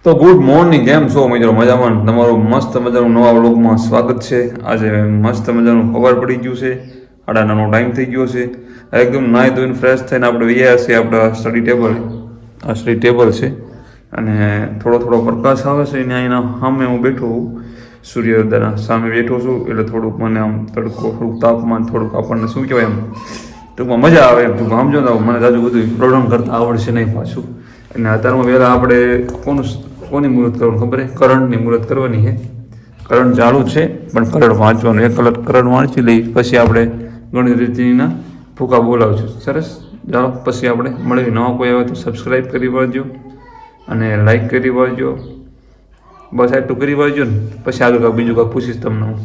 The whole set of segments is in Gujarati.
તો ગુડ મોર્નિંગ, કેમ છો મિત્રો? મજામાં? તમારું મસ્ત મજાનું નવા વ્લોગમાં સ્વાગત છે. આજે મસ્ત મજાનું ખબર પડી ગયું છે, 8:30નો ટાઈમ થઈ ગયો છે. એકદમ નાહી ધોઈને ફ્રેશ થઈને આપણે ગયા છીએ આપણા સ્ટડી ટેબલ. આ સ્ટડી ટેબલ છે અને થોડો થોડો પ્રકાશ આવે છે. એના સામે હું બેઠો હું, સૂર્યોદયના સામે બેઠો છું, એટલે થોડુંક મને આમ તડકો, થોડુંક તાપમાન, થોડુંક આપણને શું કહેવાય એમ ટૂંકમાં મજા આવે એમ. ટૂંકમાં સમજો ને, મને જાજુ બધું પ્રોગ્રામ કરતાં આવડશે નહીં પાછું. અને અત્યારમાં પહેલાં આપણે કોની મુહૂર્ત કરવાનું ખબર છે? કરંટની મુહૂર્ત કરવાની છે. કરંટ ચાલુ છે પણ કરંટ વાંચવાનું. એક કલાક કરંટ વાંચી લઈ પછી આપણે ગણિત રીતિના ભૂકા બોલાવશું. સરસ, જાઓ પછી આપણે મળીએ. નવા કોઈ આવે તો સબસ્ક્રાઈબ કરી વાળજો અને લાઈક કરી વાળજો. બસ આટલું કરી વાળજો ને પછી આગળ કાંઈક બીજું કાંઈક પૂછીશ તમને હું.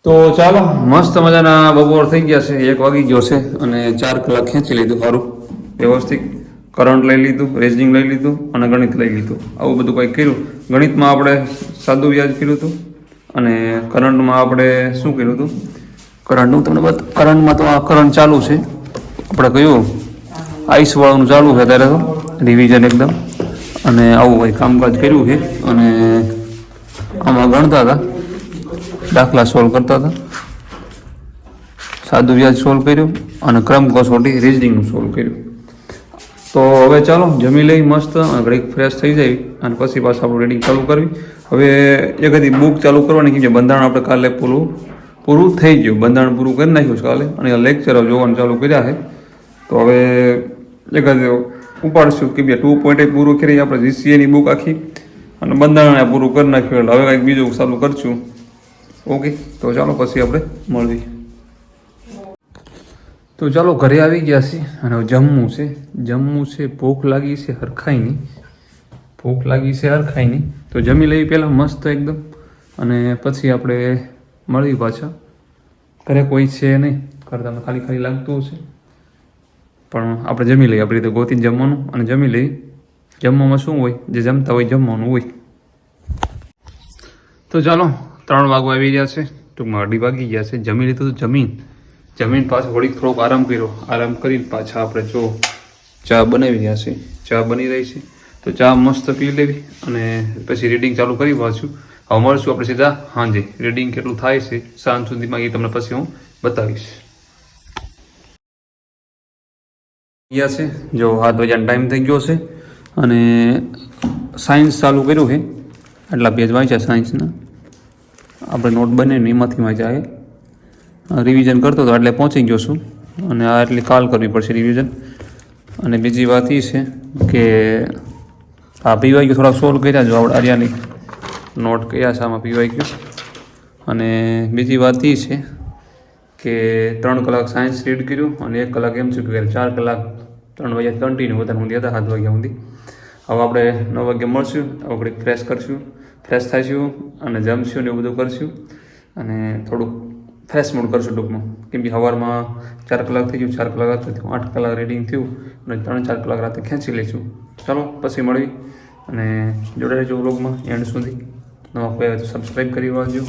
તો ચાલો, મસ્ત મજાના બપોર થઈ ગયા છે, 1 વાગી ગયો છે અને 4 કલાક ખેંચી લીધું સારું વ્યવસ્થિત. કરંટ લઈ લીધું, રેઝિંગ લઈ લીધું અને ગણિત લઈ લીધું. આવું બધું કંઈક કર્યું. ગણિતમાં આપણે સાદું વ્યાજ કર્યું હતું અને કરંટમાં આપણે શું કર્યું હતું? કરંટનું તમને કરંટમાં તો આ કરંટ ચાલુ છે આપણે કયું આઈસવાળાનું ચાલુ છે અત્યારે તો, રિવિઝન એકદમ. અને આવું કંઈ કામકાજ કર્યું છે અને આમાં ગણતા હતા, દાખલા સોલ્વ કરતા હતા, સાદું વ્યાજ સોલ્વ કર્યું અને ક્રમ કસોટી રીઝનિંગનું સોલ્વ કર્યું. તો હવે ચાલો જમી લઈ મસ્ત, ઘડીક ફ્રેશ થઈ જાય અને પછી પાછું આપણું રીડિંગ ચાલુ કરવી. હવે એક બધી બુક ચાલુ કરવાની, કેમ કે બંધારણ આપણે કાલે પૂરું થઈ ગયું. બંધારણ પૂરું કરી નાખ્યું કાલે અને લેક્ચરો જોવાનું ચાલુ કર્યા છે. તો હવે એકાદ ઉપાડશું કે 2.8 પૂરું કરી આપણે જીસીએની બુક આખી અને બંધારણ પૂરું કરી નાખ્યું. એટલે હવે કંઈક બીજું ચાલુ કરશું. ઓકે, તો ચાલો પછી આપણે મળીએ. તો ચાલો ઘરે આવી ગયા છીએ અને જમવું છે. ભૂખ લાગી છે હરખાઈની, તો જમી લઈ પહેલાં મસ્ત એકદમ અને પછી આપણે મળીએ પાછા. ઘરે કોઈ છે નહીં, ઘરે તમને ખાલી લાગતું હશે પણ આપણે જમી લઈએ આપણી રીતે ગોતીને જમવાનું અને જમી લઈએ. જમવામાં શું હોય? જે જમતા હોય જમવાનું હોય. તો ચાલો 3 વાગવા આવી ગયા છે, ટૂંકમાં 2:30 વાગી ગયા છે. જમી લીધું તો જમીન પાછું ઘડીક થોડોક આરામ કર્યો. આરામ કરીને પાછા આપણે જો ચા બનાવી રહ્યા છે, ચા બની રહી છે તો ચા મસ્ત પી લેવી અને પછી રીડિંગ ચાલુ કરી પાછું. હવે મળશું આપણે સીધા હાંજે. રીડિંગ કેટલું થાય છે સાંજ સુધીમાં એ તમને પછી હું બતાવીશ. ગયા છે જો 7 વાગ્યાનો ટાઈમ થઈ ગયો છે અને સાયન્સ ચાલુ કર્યું છે. આટલા પેજ વાંચ્યા સાયન્સના, આપણે નોટ બને ને એમાંથી વાંચ્યા. રિવિઝન કરતો હતો એટલે પહોંચી ગયો છું અને આ એટલી કાલ કરવી પડશે રિવિઝન. અને બીજી વાત એ છે કે આ પીવાય થોડાક સોલ્વ કર્યા જો આપણે આર્યાની નોટ કયા છે આમાં પીવાય ગયું. અને બીજી વાત એ છે કે 3 કલાક સાયન્સ રીડ કર્યું અને 1 કલાક એમ શું કે 4 કલાક 3 વાગ્યા કન્ટિન્યુ વધારે સુધી હતા, 7 વાગ્યા સુધી. હવે આપણે 9 વાગ્યે મળશું, આપણે ફ્રેશ થઈશું અને જમશું ને એવું બધું કરશું અને થોડુંક ફ્રેશ મૂડ કરશું ટૂંકમાં. કેમ કે સવારમાં 4 કલાક થઈ ગયું, 4 કલાક રાતે થયું, 8 કલાક રીડિંગ થયું અને 3-4 કલાક રાતે ખેંચી લઈશું. ચાલો પછી મળવી અને જોડાઈ રહેજો વ્લોગમાં એન્ડ સુધી. નવા કોઈ તો સબસ્ક્રાઈબ કરી વાળજો.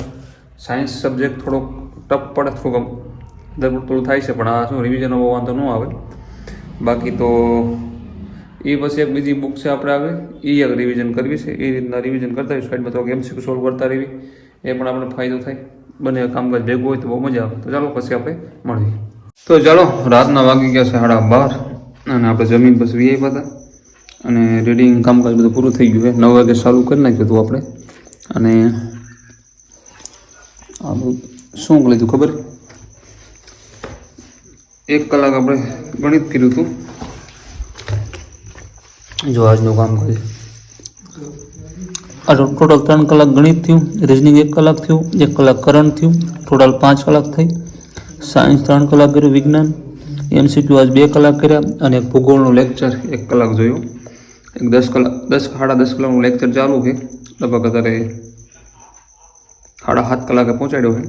સાયન્સ સબ્જેક્ટ થોડોક ટફ પડે, થોડું થાય છે પણ આ શું રિવિઝન હોવો વાંધો ન આવે. બાકી તો એ પછી એક બીજી બુક છે આપણે આવે એ એક રિવિઝન કરવી છે. એ રીતના રિવિઝન કરતા હોય, સાઈડમાં તો MCQ સોલ્વ કરતા રહેવી, એ પણ આપણે ફાયદો થાય. બંને કામકાજ ભેગું હોય તો બહુ મજા આવે. તો ચાલો પછી આપણે મળીએ. તો ચાલો રાતના વાગી ગયા છે 12:30 અને આપણે જમીન પછી વી હતા અને રીડિંગ કામકાજ બધું પૂરું થઈ ગયું છે. 9 વાગે ચાલુ કરી નાખ્યું હતું આપણે. અને આ શું લીધું ખબર? 1 કલાક આપણે ગણિત કર્યું હતું. જો આજનું કામકાજ ટોટલ 3 કલાક ગણિત થયું, રીઝનિંગ 1 કલાક થયું, 1 કલાક કરંટ થયું, ટોટલ 5 કલાક થઈ. સાયન્સ 3 કલાક કર્યું, વિજ્ઞાન MCQ આજ 2 કલાક કર્યા અને એક ભૂગોળનું લેક્ચર 1 કલાક જોયું. એક 10 કલાકનું લેક્ચર ચાલુ છે. લગભગ અત્યારે 7.5 કલાકે પહોંચાડ્યો છે.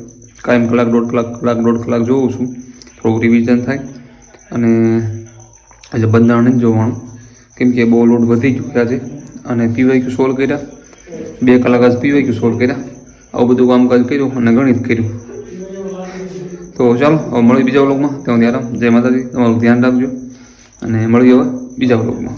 કાયમ કલાક દોઢ કલાક જોઉં છું, થોડુંક રિવિઝન થાય. અને આજે બંધારણ નથી જોવાનું કેમ કે બહુ લોડ વધી ગયું આજે. અને PYQ સોલ્વ કર્યા, 2 કલાક આજ PYQ સોલ્વ કર્યા. આવું બધું કામકાજ કર્યું અને ગણિત કર્યું. તો ચાલો હવે મળીએ બીજા વ્લોગમાં. ત્યાં આરામ. જય માતાજી, તમારું ધ્યાન રાખજો અને મળીએ હવે બીજા વ્લોગમાં.